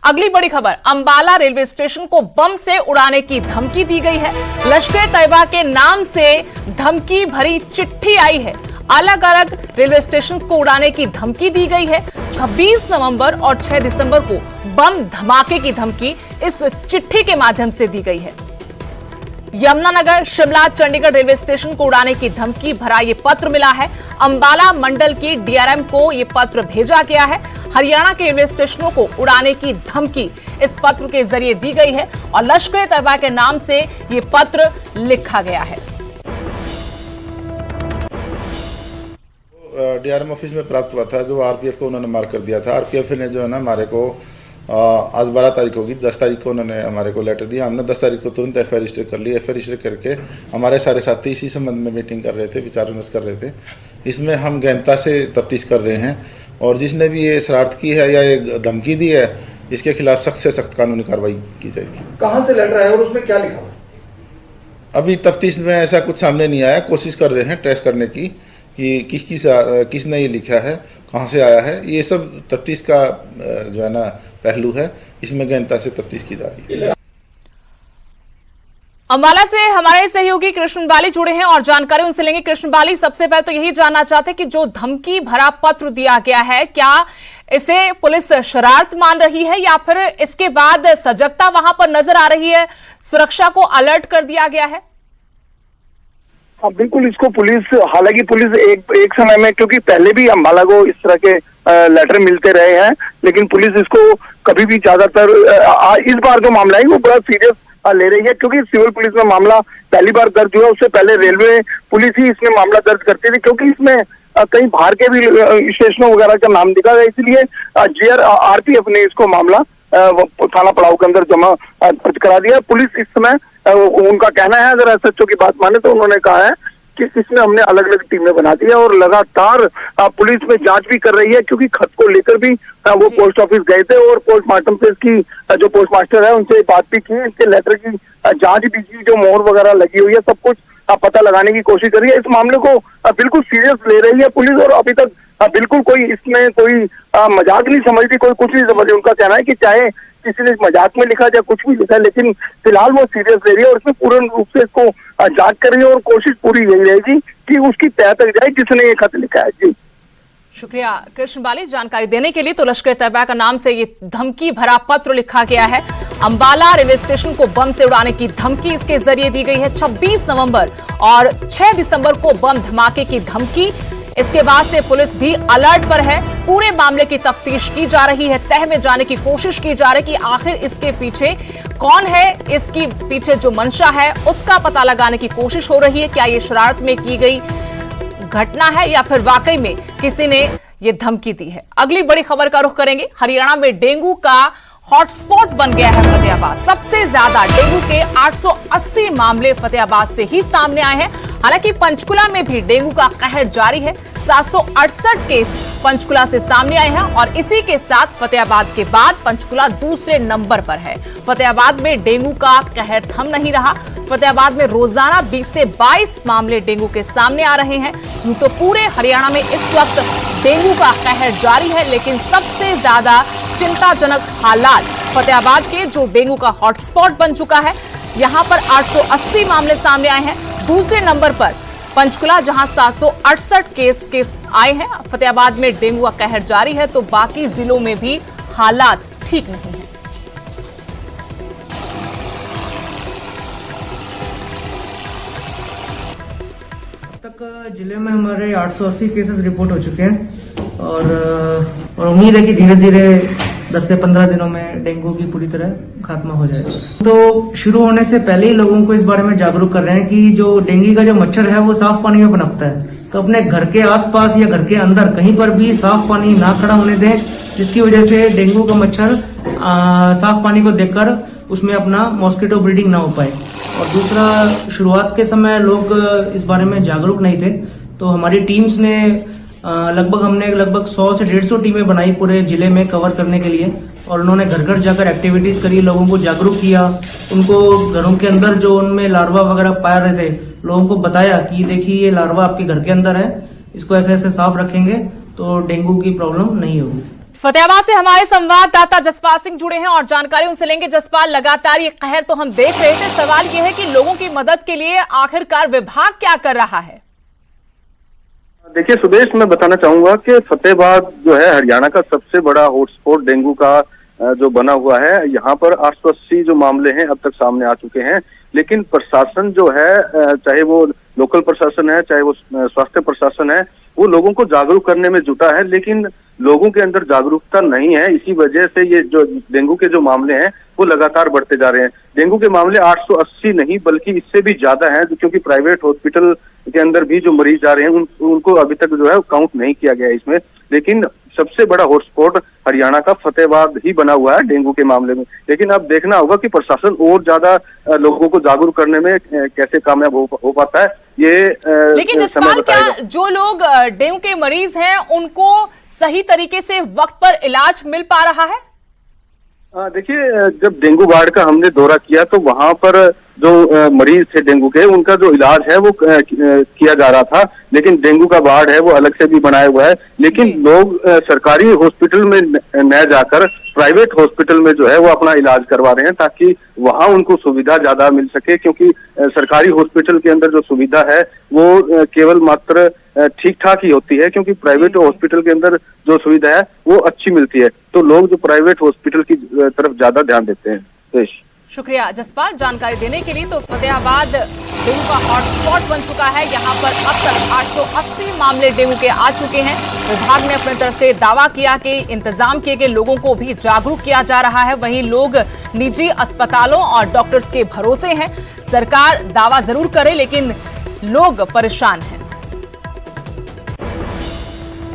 अगली बड़ी खबर, अंबाला रेलवे स्टेशन को बम से उड़ाने की धमकी दी गई है। लश्कर तैयबा के नाम से धमकी भरी चिट्ठी आई है। अलग अलग रेलवे स्टेशन को उड़ाने की धमकी दी गई है। 26 नवंबर और 6 दिसंबर को बम धमाके की धमकी इस चिट्ठी के माध्यम से दी गई है। यमुनानगर, शिमला, चंडीगढ़ रेलवे स्टेशन को उड़ाने की धमकी भरा ये पत्र मिला है। अंबाला मंडल की डीआरएम को ये पत्र भेजा गया है। हरियाणा के रेलवे स्टेशनों को उड़ाने की धमकी इस पत्र के जरिए दी गई है और लश्कर तैयबा के नाम से ये पत्र लिखा गया है। डीआरएम ऑफिस में प्राप्त हुआ था, जो आरपीएफ को उन्होंने मार कर दिया था। आरपीएफ ने जो है ना हमारे को आज 12 तारीख होगी, 10 तारीख को उन्होंने हमारे को लेटर दिया। हमने 10 तारीख को तुरंत एफआईआर रजिस्टर कर ली। एफआईआर रजिस्टर करके हमारे सारे साथी इसी संबंध में मीटिंग कर रहे थे, विचार विमर्श कर रहे थे। इसमें हम गहनता से तफ्तीश कर रहे हैं और जिसने भी ये शरारत की है या ये धमकी दी है, इसके खिलाफ सख्त से सख्त कानूनी कार्रवाई की जाएगी। कहाँ से लेटर आया और उसमें क्या लिखा हुआ? अभी तफ्तीश में ऐसा कुछ सामने नहीं आया। कोशिश कर रहे हैं ट्रेस करने की कि किसने ये लिखा है, कहाँ से आया है। ये सब तफ्तीश का जो है ना पहलू है, इसमें गहनता से तफ्तीश की जा रही है। अंबाला से हमारे सहयोगी कृष्ण बाली जुड़े हैं और जानकारी उनसे लेंगे। कृष्ण बाली, सबसे पहले तो यही जानना चाहते हैं कि जो धमकी भरा पत्र दिया गया है, क्या इसे पुलिस शरारत मान रही है या फिर इसके बाद सजगता वहां पर नजर आ रही है, सुरक्षा को अलर्ट कर दिया गया है? हाँ बिल्कुल, इसको पुलिस, हालांकि पुलिस एक समय में, क्योंकि पहले भी अंबाला को इस तरह के लेटर मिलते रहे हैं, लेकिन पुलिस इसको कभी भी ज्यादातर इस बार जो मामला है वो बड़ा सीरियस ले रही है, क्योंकि सिविल पुलिस में मामला पहली बार दर्ज हुआ। उससे पहले रेलवे पुलिस ही इसमें मामला दर्ज करती थी, क्योंकि इसमें कई बाहर के भी स्टेशनों वगैरह का नाम दिखा गया। इसलिए आरपीएफ ने इसको मामला थाना पड़ाव के अंदर जमा दर्ज करा दिया। पुलिस इस समय, उनका कहना है, अगर एसएचओ की बात माने तो उन्होंने कहा है कि इसमें हमने अलग अलग टीमें बना दी है और लगातार पुलिस में जांच भी कर रही है, क्योंकि खत को लेकर भी वो पोस्ट ऑफिस गए थे और पोस्टमार्टम से इसकी जो पोस्टमास्टर है उनसे बात भी की। इसके लेटर की जांच भी की, जो मोहर वगैरह लगी हुई है, सब कुछ पता लगाने की कोशिश कर रही है। इस मामले को बिल्कुल सीरियस ले रही है पुलिस और अभी तक बिल्कुल कोई इसमें कोई मजाक नहीं समझती, कोई कुछ नहीं समझती। उनका कहना है कि चाहे किसी ने मजाक में लिखा या कुछ भी लिखा, लेकिन फिलहाल वो सीरियस ले रही है और इसमें पूर्ण रूप से इसको जांच कर रही है और कोशिश पूरी यही रहेगी कि उसकी तय तक जाए जिसने ये खत लिखा है। जी शुक्रिया कृष्ण बाली जानकारी देने के लिए। तो लश्कर तैयबा का नाम से ये धमकी भरा पत्र लिखा गया है। अंबाला रेलवे स्टेशन को बम से उड़ाने की धमकी इसके जरिए दी गई है। 26 नवंबर और 6 दिसंबर को बम धमाके की धमकी। इसके बाद से पुलिस भी अलर्ट पर है। पूरे मामले की तफ्तीश की जा रही है, तह में जाने की कोशिश की जा रही है कि आखिर इसके पीछे कौन है, इसकी पीछे जो मंशा है उसका पता लगाने की कोशिश हो रही है। क्या ये शरारत में की गई घटना है या फिर वाकई में किसी ने ये धमकी दी है? अगली बड़ी खबर का रुख करेंगे। हरियाणा में डेंगू का हॉटस्पॉट बन गया है फतेहाबाद। सबसे ज्यादा डेंगू के 880 मामले फतेहाबाद से ही सामने आए हैं। हालांकि पंचकुला में भी डेंगू का कहर जारी है। 768 केस पंचकुला से सामने आए हैं और इसी के साथ फतेहाबाद के बाद पंचकुला दूसरे नंबर पर है। फतेहाबाद में डेंगू का कहर थम नहीं रहा। फतेहाबाद में रोजाना 20 से 22 मामले डेंगू के सामने आ रहे हैं। यूं तो पूरे हरियाणा में इस वक्त डेंगू का कहर जारी है, लेकिन सबसे ज्यादा चिंताजनक हालात फतेहाबाद के, जो डेंगू का हॉटस्पॉट बन चुका है। यहां पर 880 मामले सामने आए हैं। दूसरे नंबर पर पंचकुला, जहां 768 केस आए हैं। फतेहाबाद में डेंगू का कहर जारी है तो बाकी जिलों में भी हालात ठीक नहीं है। तक जिले में हमारे 880 केसेस रिपोर्ट हो चुके हैं और उम्मीद है कि धीरे धीरे 10 से 15 दिनों में डेंगू की पूरी तरह खात्मा हो जाएगा। तो शुरू होने से पहले ही लोगों को इस बारे में जागरूक कर रहे हैं कि जो डेंगू का जो मच्छर है वो साफ पानी में पनपता है, तो अपने घर के आसपास या घर के अंदर कहीं पर भी साफ पानी ना खड़ा होने दें, जिसकी वजह से डेंगू का मच्छर साफ पानी को देखकर उसमें अपना मॉस्किटो ब्रीडिंग ना हो पाए। और दूसरा, शुरुआत के समय लोग इस बारे में जागरूक नहीं थे, तो हमारी टीम्स ने हमने लगभग 100 से 150 टीमें बनाई पूरे जिले में कवर करने के लिए और उन्होंने घर घर जाकर एक्टिविटीज करी, लोगों को जागरूक किया। उनको घरों के अंदर जो उनमें लार्वा वगैरह पाए रहे थे, लोगों को बताया कि देखिए ये लार्वा आपके घर के अंदर है, इसको ऐसे ऐसे साफ रखेंगे तो डेंगू की प्रॉब्लम नहीं होगी। फतेहाबाद से हमारे संवाददाता जसपाल सिंह जुड़े हैं और जानकारी उनसे लेंगे। जसपाल, लगातार ये कहर तो हम देख रहे थे, सवाल यह है कि लोगों की मदद के लिए आखिरकार विभाग क्या कर रहा है? देखिए सुदेश, मैं बताना चाहूंगा कि फतेहाबाद जो है हरियाणा का सबसे बड़ा हॉटस्पॉट डेंगू का जो बना हुआ है। यहाँ पर 880 जो मामले हैं अब तक सामने आ चुके हैं, लेकिन प्रशासन जो है, चाहे वो लोकल प्रशासन है चाहे वो स्वास्थ्य प्रशासन है, वो लोगों को जागरूक करने में जुटा है, लेकिन लोगों के अंदर जागरूकता नहीं है। इसी वजह से ये जो डेंगू के जो मामले हैं वो लगातार बढ़ते जा रहे हैं। डेंगू के मामले 880 नहीं बल्कि इससे भी ज्यादा हैं, क्योंकि प्राइवेट हॉस्पिटल के अंदर भी जो मरीज जा रहे हैं उनको अभी तक जो है काउंट नहीं किया गया इसमें। लेकिन सबसे बड़ा हॉटस्पॉट हरियाणा का फतेहाबाद ही बना हुआ है डेंगू के मामले में। लेकिन अब देखना होगा कि प्रशासन और ज्यादा लोगों को जागरूक करने में कैसे कामयाब हो पाता है। ये लेकिन जसपाल, क्या जो लोग डेंगू के मरीज हैं उनको सही तरीके से वक्त पर इलाज मिल पा रहा है? देखिए, जब डेंगू वार्ड का हमने दौरा किया तो वहां पर जो मरीज थे डेंगू के, उनका जो इलाज है वो किया जा रहा था, लेकिन डेंगू का वार्ड है वो अलग से भी बनाया हुआ है। लेकिन लोग सरकारी हॉस्पिटल में न जाकर प्राइवेट हॉस्पिटल में जो है वो अपना इलाज करवा रहे हैं, ताकि वहां उनको सुविधा ज्यादा मिल सके, क्योंकि सरकारी हॉस्पिटल के अंदर जो सुविधा है वो केवल मात्र ठीक ठाक ही होती है, क्योंकि प्राइवेट हॉस्पिटल के अंदर जो सुविधा है वो अच्छी मिलती है। तो लोग जो प्राइवेट हॉस्पिटल की तरफ ज्यादा ध्यान देते हैं। शुक्रिया जसपाल जानकारी देने के लिए। तो फतेहाबाद डेंगू का हॉटस्पॉट बन चुका है। यहाँ पर अब तक 880 मामले डेंगू के आ चुके हैं। विभाग ने अपनी तरफ से दावा किया कि इंतजाम किए गए लोगों को भी जागरूक किया जा रहा है। वहीं लोग निजी अस्पतालों और डॉक्टर्स के भरोसे हैं। सरकार दावा जरूर करे, लेकिन लोग परेशान हैं।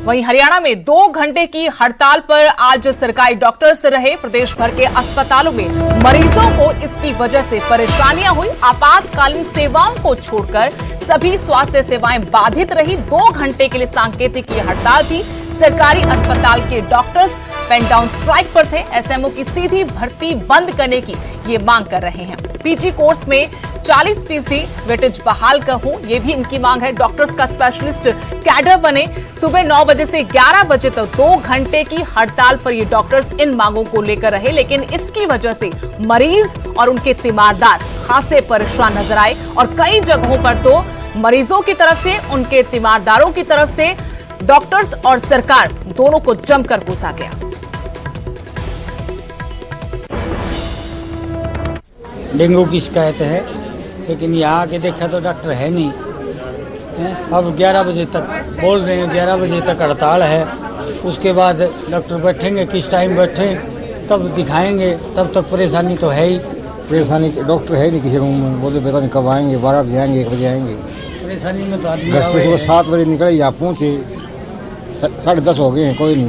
वहीं हरियाणा में 2 घंटे की हड़ताल पर आज सरकारी डॉक्टर्स रहे। प्रदेश भर के अस्पतालों में मरीजों को इसकी वजह से परेशानियां हुई। आपातकालीन सेवाओं को छोड़कर सभी स्वास्थ्य सेवाएं बाधित रही। 2 घंटे के लिए सांकेतिक ये हड़ताल थी। सरकारी अस्पताल के डॉक्टर्स पेन डाउन स्ट्राइक पर थे। एसएमओ की सीधी भर्ती बंद करने की ये मांग कर रहे हैं। पीजी कोर्स में 40% वेटेज बहाल का हो, ये भी इनकी मांग है। डॉक्टर्स का स्पेशलिस्ट कैडर बने। सुबह 9 बजे से 11 बजे तक 2 घंटे की हड़ताल पर ये डॉक्टर्स इन मांगों को लेकर रहे, लेकिन इसकी वजह से मरीज और उनके तीमारदार खासे परेशान नजर आए और कई जगहों पर तो मरीजों की तरफ से, उनके तीमारदारों की तरफ से डॉक्टर्स और सरकार दोनों को जमकर कोसा गया। डेंगू की शिकायत है, लेकिन यहाँ आके देखा तो डॉक्टर है नहीं है। अब 11 बजे तक बोल रहे हैं, 11 बजे तक हड़ताल है। उसके बाद डॉक्टर बैठेंगे, किस टाइम बैठे तब दिखाएंगे, तब तक परेशानी तो है ही। परेशानी डॉक्टर है नहीं, किसी को बोले पता नहीं कब आएंगे, 12 बजे आएंगे, 1 बजे आएंगे। परेशानी में तो आदमी घर से सुबह 7 बजे निकले, यहाँ पहुँचे 10:30 हो गए हैं, कोई नहीं।